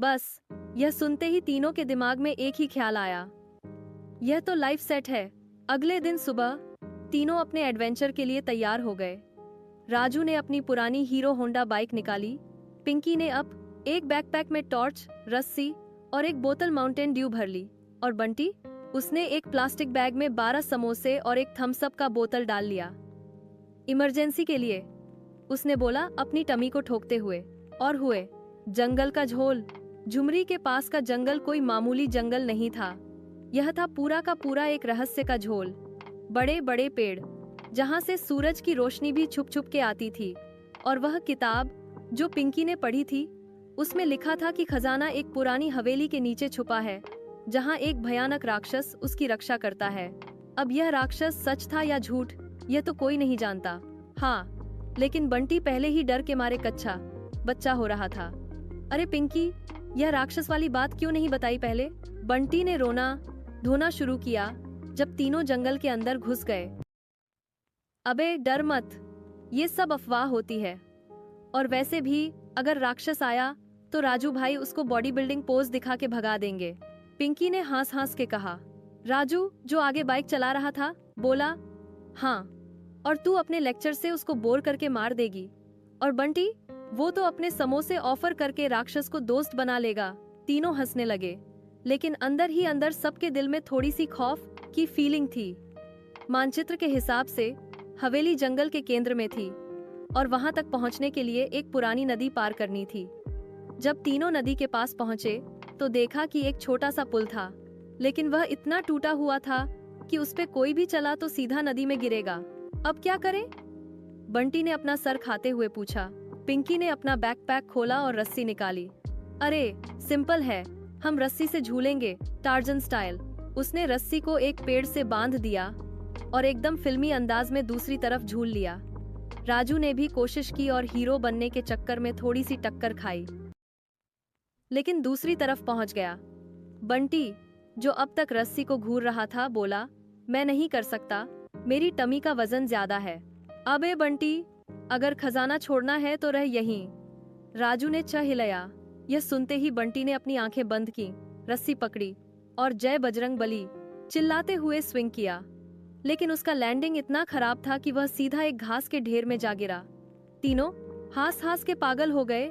बस यह सुनते ही तीनों के दिमाग में एक ही ख्याल आया, यह तो लाइफ सेट है। अगले दिन सुबह तीनों अपने एडवेंचर के लिए तैयार हो गए। राजू ने अपनी पुरानी हीरो होंडा बाइक निकाली, पिंकी ने अब एक बैकपैक में टॉर्च, रस्सी और एक बोतल माउंटेन ड्यू भर ली, और बंटी, उसने एक प्लास्टिक बैग में 12 समोसे और एक थम्स अप का बोतल डाल लिया, इमरजेंसी के लिए, उसने बोला अपनी टमी को ठोकते हुए। और हुए जंगल का झोल। झुमरी के पास का जंगल कोई मामूली जंगल नहीं था, यह था पूरा का पूरा एक रहस्य का झोल। बड़े बड़े पेड़, जहां से सूरज की रोशनी भी छुप छुप के आती थी। और वह किताब जो पिंकी ने पढ़ी थी, उसमें लिखा था कि खजाना एक पुरानी हवेली के नीचे छुपा है, जहां एक भयानक राक्षस उसकी रक्षा करता है। अब यह राक्षस सच था या झूठ, यह तो कोई नहीं जानता। हाँ, लेकिन बंटी पहले ही डर के मारे कच्चा बच्चा हो रहा था। अरे पिंकी, यह राक्षस वाली बात क्यों नहीं बताई पहले? बंटी ने रोना धोना शुरू किया जब तीनों जंगल के अंदर घुस गए। अबे डर मत, ये सब अफवाह होती है, और वैसे भी अगर राक्षस आया तो राजू भाई उसको बॉडी बिल्डिंग पोज दिखा के भगा देंगे। पिंकी ने हंस हंस के कहा। राजू, जो आगे बाइक चला रहा था, बोला, हाँ, और तू अपने लेक्चर से उसको बोर करके मार देगी। और बंटी, वो तो अपने समोसे ऑफर करके राक्षस को दोस्त बना लेगा। तीनों हंसने लगे, लेकिन अंदर ही अंदर सबके दिल में थोड़ी सी खौफ की फीलिंग थी। मानचित्र के हिसाब से हवेली जंगल के केंद्र में थी, और वहां तक पहुंचने के लिए एक पुरानी नदी पार करनी थी। जब तीनों नदी के पास पहुंचे तो देखा कि एक छोटा सा पुल था, लेकिन वह इतना टूटा हुआ था कि उस पे कोई भी चला तो सीधा नदी में गिरेगा। अब क्या करें? बंटी ने अपना सर खाते हुए पूछा। पिंकी ने अपना बैकपैक खोला और रस्सी निकाली। अरे सिंपल है, हम रस्सी से झूलेंगे, टार्जन स्टाइल। उसने रस्सी को एक पेड़ से बांध दिया और एकदम फिल्मी अंदाज में दूसरी तरफ झूल लिया। राजू ने भी कोशिश की और हीरो बनने के चक्कर में थोड़ी सी टक्कर खाई, लेकिन दूसरी तरफ पहुंच गया। बंटी, जो अब तक रस्सी को घूर रहा था, बोला, मैं नहीं कर सकता, मेरी टमी का वजन ज्यादा है। अबे बंटी, अगर खजाना छोड़ना है तो रह यहीं। राजू ने चाह हिलाया। यह सुनते ही बंटी ने अपनी आंखें बंद की, रस्सी पकड़ी और जय बजरंग बली चिल्लाते हुए स्विंग किया, लेकिन उसका लैंडिंग इतना खराब था कि वह सीधा एक घास के ढेर में जा गिरा। तीनों हास हास के पागल हो गए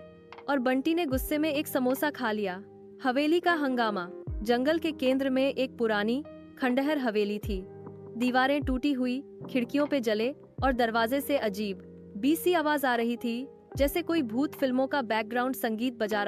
और बंटी ने गुस्से में एक समोसा खा लिया। हवेली का हंगामा। जंगल के केंद्र में एक पुरानी खंडहर हवेली थी। दीवारें टूटी हुई, खिड़कियों पे जले और दरवाजे से अजीब बीसी आवाज आ रही थी, जैसे कोई भूत फिल्मों का बैकग्राउंड संगीत बजा रहा